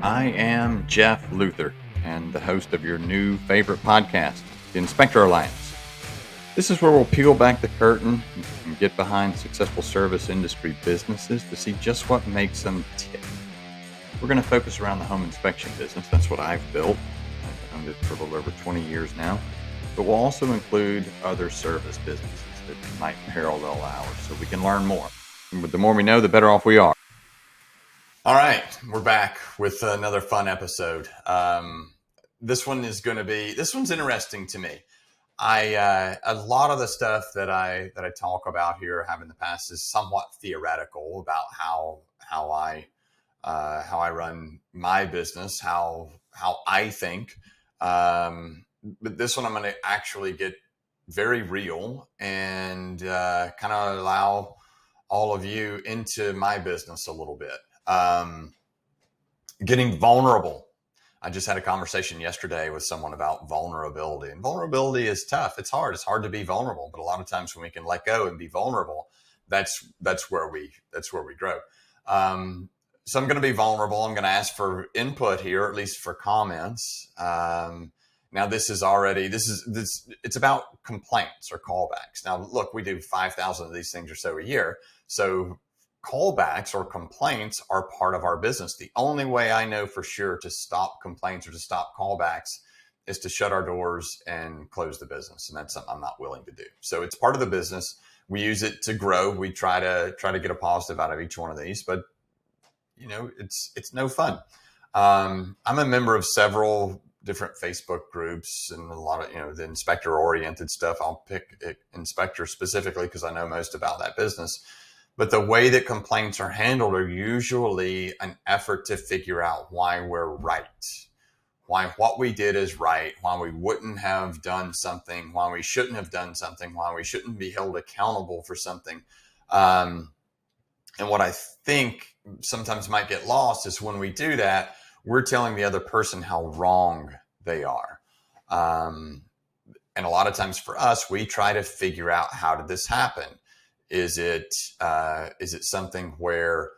I am Jeff Luther, and the host of your new favorite podcast, the Inspector Alliance. This is where we'll peel back the curtain and get behind successful service industry businesses to see just what makes them tick. We're going to focus around the home inspection business. That's what I've built. I've owned it for a little over 20 years now. But we'll also include other service businesses that might parallel ours so we can learn more. And the more we know, the better off we are. All right, we're back with another fun episode. This one's interesting to me. A lot of the stuff that I talk about here, have in the past, is somewhat theoretical about how I run my business, how I think. But this one, I'm going to actually get very real and kind of allow all of you into my business a little bit. Getting vulnerable. I just had a conversation yesterday with someone about vulnerability, and vulnerability is tough. It's hard. It's hard to be vulnerable, but a lot of times when we can let go and be vulnerable, that's where we grow. So I'm going to be vulnerable. I'm going to ask for input here, at least for comments. Now it's about complaints or callbacks. Now, look, we do 5,000 of these things or so a year. So callbacks or complaints are part of our business. The only way I know for sure to stop complaints or to stop callbacks is to shut our doors and close the business. And that's something I'm not willing to do. So it's part of the business. We use it to grow. We try to get a positive out of each one of these, but it's no fun. I'm a member of several different Facebook groups and a lot of, the inspector oriented stuff. I'll pick inspector specifically because I know most about that business. But the way that complaints are handled are usually an effort to figure out why we're right, why what we did is right, why we wouldn't have done something, why we shouldn't have done something, why we shouldn't be held accountable for something. And what I think sometimes might get lost is when we do that, we're telling the other person how wrong they are. And a lot of times for us, we try to figure out, how did this happen? Is it something where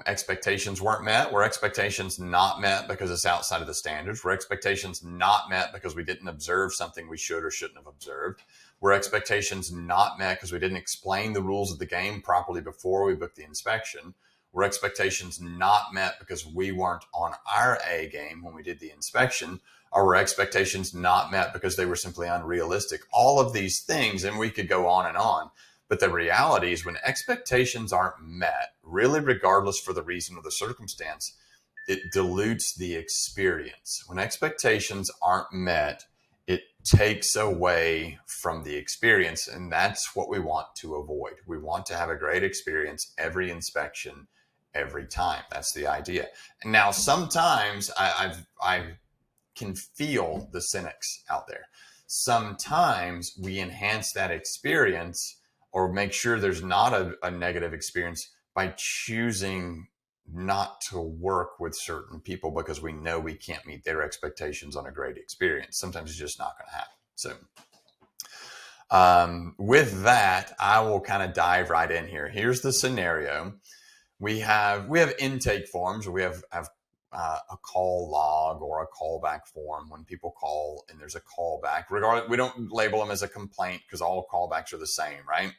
expectations weren't met? Were expectations not met because it's outside of the standards? Were expectations not met because we didn't observe something we should or shouldn't have observed? Were expectations not met because we didn't explain the rules of the game properly before we booked the inspection? Were expectations not met because we weren't on our A game when we did the inspection? Or were expectations not met because they were simply unrealistic? All of these things, and we could go on and on. But the reality is when expectations aren't met, really regardless for the reason or the circumstance, it dilutes the experience. When expectations aren't met, it takes away from the experience. And that's what we want to avoid. We want to have a great experience every inspection, every time. That's the idea. And now sometimes I can feel the cynics out there. Sometimes we enhance that experience or make sure there's not a negative experience by choosing not to work with certain people because we know we can't meet their expectations on a great experience. Sometimes it's just not going to happen. So with that, I will kind of dive right in here. Here's the scenario. We have intake forms. We have a call log or a callback form when people call and there's a callback. Regardless, we don't label them as a complaint because all callbacks are the same, right?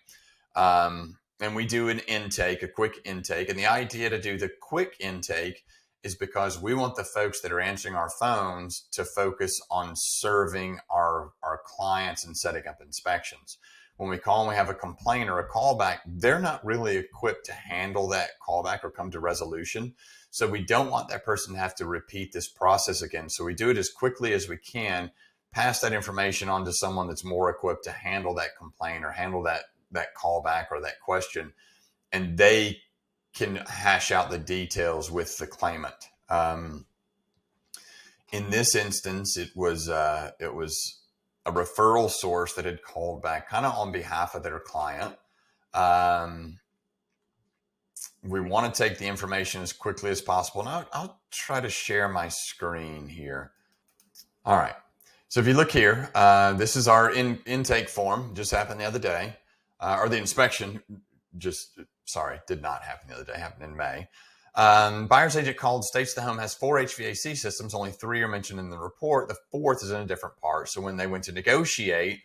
And we do an intake, a quick intake. And the idea to do the quick intake is because we want the folks that are answering our phones to focus on serving our clients and setting up inspections. When we call and we have a complaint or a callback, they're not really equipped to handle that callback or come to resolution. So we don't want that person to have to repeat this process again. So we do it as quickly as we can, pass that information on to someone that's more equipped to handle that complaint or handle that callback or that question, and they can hash out the details with the claimant. In this instance, it was a referral source that had called back kind of on behalf of their client. We want to take the information as quickly as possible. And I'll try to share my screen here. All right. So if you look here, this is our intake form. Just happened the other day. Or the inspection did not happen the other day, happened in May. Buyer's agent called, states the home has 4 HVAC systems. Only 3 are mentioned in the report. The 4th is in a different part. So when they went to negotiate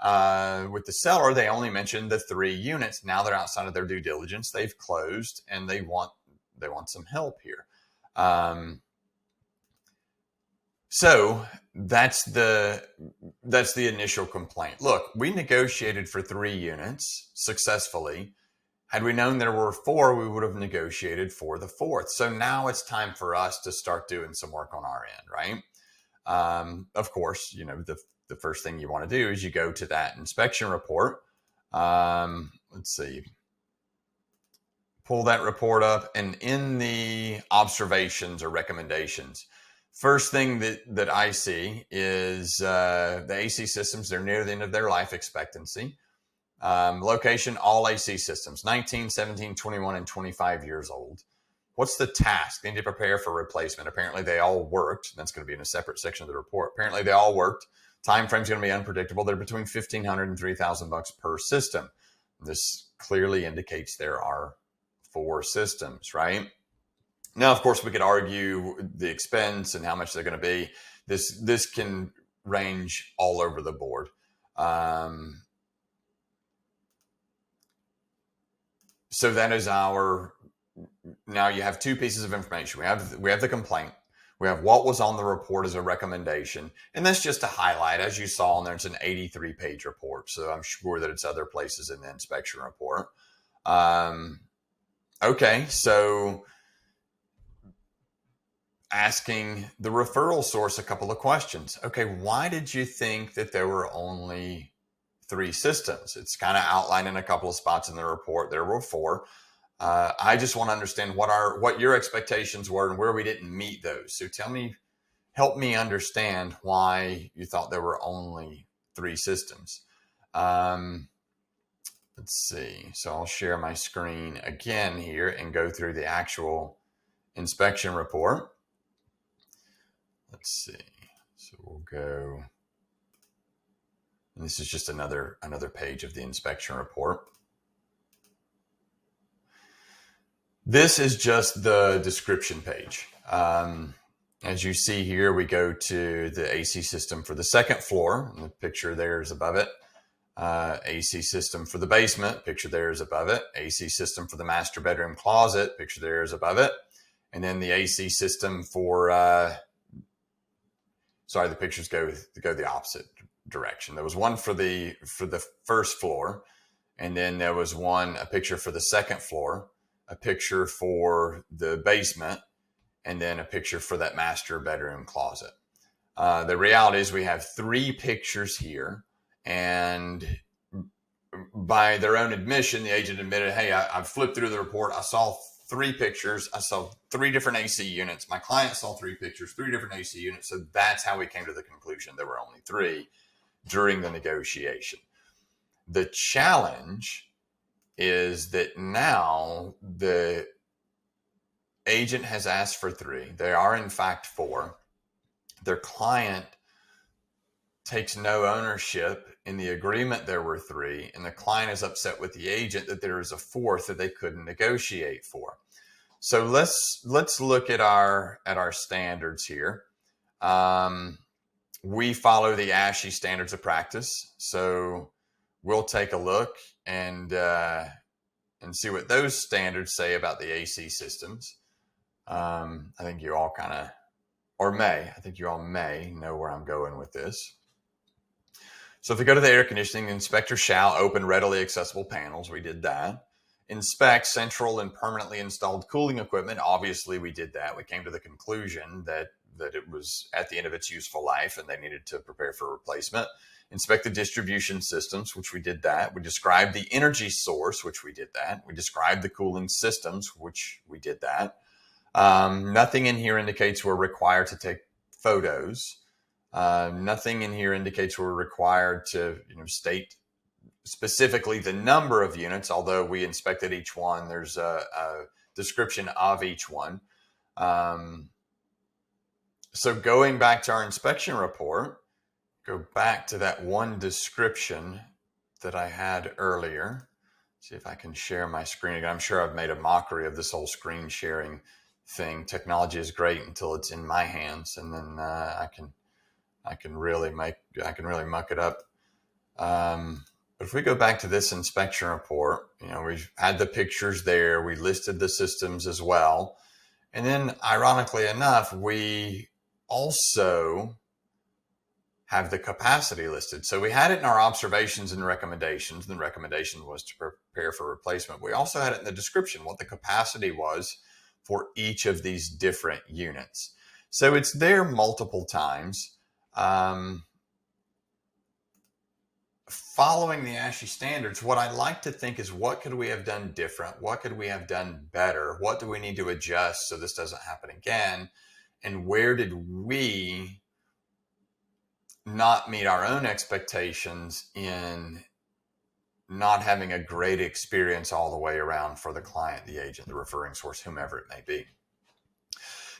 with the seller, they only mentioned the 3 units. Now they're outside of their due diligence. They've closed and they want some help here. So that's the initial complaint. Look, we negotiated for 3 units successfully. Had we known there were 4, we would have negotiated for the 4th. So now it's time for us to start doing some work on our end, right? Of course, the first thing you want to do is you go to that inspection report. Let's see. Pull that report up, and in the observations or recommendations, first thing that I see is the AC systems. They're near the end of their life expectancy. Location, all AC systems, 19, 17, 21, and 25 years old. What's the task? They need to prepare for replacement. Apparently they all worked. That's going to be in a separate section of the report. Apparently they all worked. Time frame's going to be unpredictable. They're between $1,500 and $3,000 per system. This clearly indicates there are 4 systems, right? Now, of course, we could argue the expense and how much they're going to be. This can range all over the board. So that is now you have 2 pieces of information. We have the complaint. We have what was on the report as a recommendation. And that's just a highlight. As you saw in there, it's an 83-page report. So I'm sure that it's other places in the inspection report. Okay, so asking the referral source a couple of questions. Okay, why did you think that there were only 3 systems? It's kind of outlined in a couple of spots in the report. There were 4. I just want to understand what your expectations were and where we didn't meet those. So help me understand why you thought there were only 3 systems. Let's see. So I'll share my screen again here and go through the actual inspection report. Let's see. So we'll go. And this is just another page of the inspection report. This is just the description page. As you see here, we go to the AC system for the 2nd floor. And the picture there is above it. AC system for the basement. Picture there is above it. AC system for the master bedroom closet. Picture there is above it. And then the AC system for, the pictures go the opposite direction. There was one for the 1st floor. And then there was a picture for the 2nd floor. A picture for the basement, and then a picture for that master bedroom closet. The reality is we have 3 pictures here, and by their own admission, the agent admitted, hey, I flipped through the report. I saw 3 pictures. I saw 3 different AC units. My client saw 3 pictures, 3 different AC units. So that's how we came to the conclusion there were only 3 during the negotiation. The challenge is that now the agent has asked for 3. There are in fact 4. Their client takes no ownership. In the agreement there were 3, and the client is upset with the agent that there is a 4th that they couldn't negotiate for. So let's look at our standards here. We follow the ASHI standards of practice. So we'll take a look and see what those standards say about the AC systems. I think you all may know where I'm going with this. So if we go to the air conditioning, the inspector shall open readily accessible panels. We did that. Inspect central and permanently installed cooling equipment. Obviously, we did that. We came to the conclusion that it was at the end of its useful life and they needed to prepare for replacement. Inspect the distribution systems, which we did that. We described the energy source, which we did that. We described the cooling systems, which we did that. Nothing in here indicates we're required to take photos. Nothing in here indicates we're required to state specifically the number of units, although we inspected each one. There's a description of each one. So going back to our inspection report, go back to that one description that I had earlier. See if I can share my screen again. I'm sure I've made a mockery of this whole screen sharing thing. Technology is great until it's in my hands, and then I can really muck it up. But if we go back to this inspection report, we've had the pictures there. We listed the systems as well. And then ironically enough, we also have the capacity listed. So we had it in our observations and recommendations. And the recommendation was to prepare for replacement. We also had it in the description, what the capacity was for each of these different units. So it's there multiple times. Following the ASHI standards, what I like to think is, what could we have done different? What could we have done better? What do we need to adjust so this doesn't happen again? And where did we not meet our own expectations in not having a great experience all the way around for the client, the agent, the referring source, whomever it may be?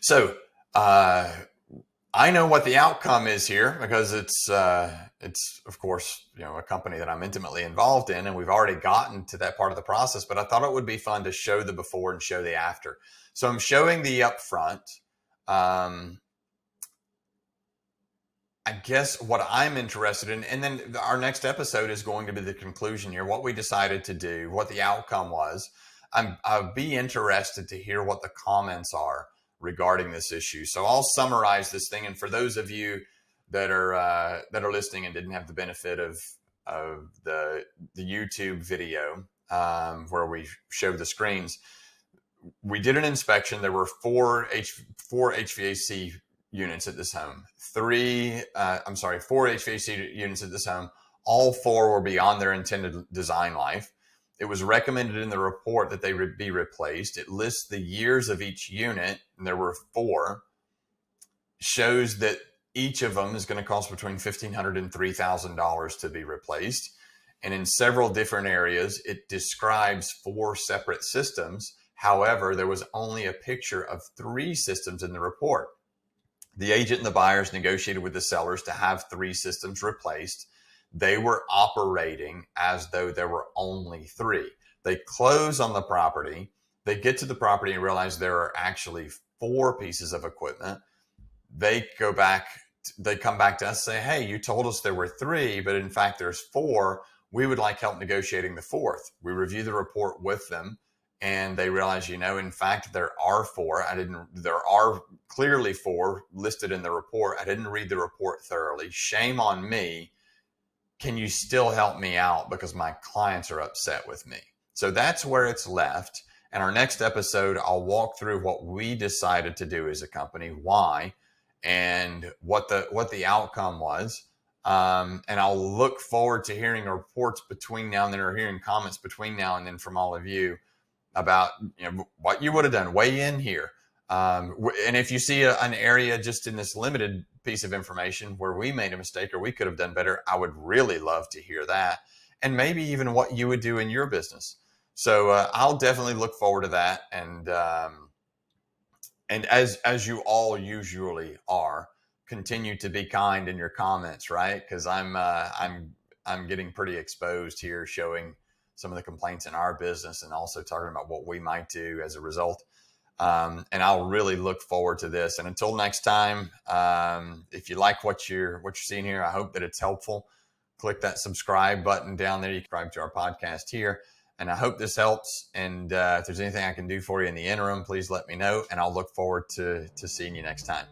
So I know what the outcome is here, because it's of course, a company that I'm intimately involved in, and we've already gotten to that part of the process, but I thought it would be fun to show the before and show the after. So I'm showing the upfront. I guess what I'm interested in, and then our next episode is going to be the conclusion here, what we decided to do, what the outcome was. I'll be interested to hear what the comments are regarding this issue. So I'll summarize this thing. And for those of you that are listening and didn't have the benefit of the YouTube video where we showed the screens, we did an inspection. There were four HVAC units at this home. Four HVAC units at this home. All four were beyond their intended design life. It was recommended in the report that they be replaced. It lists the years of each unit, and there were four. Shows that each of them is going to cost between $1,500 and $3,000 to be replaced. And in several different areas, it describes four separate systems. However, there was only a picture of three systems in the report. The agent and the buyers negotiated with the sellers to have three systems replaced. They were operating as though there were only three. They close on the property. They get to the property and realize there are actually four pieces of equipment. They come back to us and say, hey, you told us there were three, but in fact there's four. We would like help negotiating the fourth. We review the report with them, and they realize, in fact, there are four. There are clearly four listed in the report. I didn't read the report thoroughly. Shame on me. Can you still help me out? Because my clients are upset with me. So that's where it's left. And our next episode, I'll walk through what we decided to do as a company, why, and what the outcome was. And I'll look forward to hearing reports between now and then, or hearing comments between now and then from all of you about what you would have done. Weigh in here. And if you see an area just in this limited piece of information where we made a mistake or we could have done better, I would really love to hear that. And maybe even what you would do in your business. So I'll definitely look forward to that. And as you all usually are, continue to be kind in your comments, right? Because I'm getting pretty exposed here, showing some of the complaints in our business and also talking about what we might do as a result. And I'll really look forward to this. And until next time, if you like what you're seeing here, I hope that it's helpful. Click that subscribe button down there. You can subscribe to our podcast here. And I hope this helps. And if there's anything I can do for you in the interim, please let me know. And I'll look forward to seeing you next time.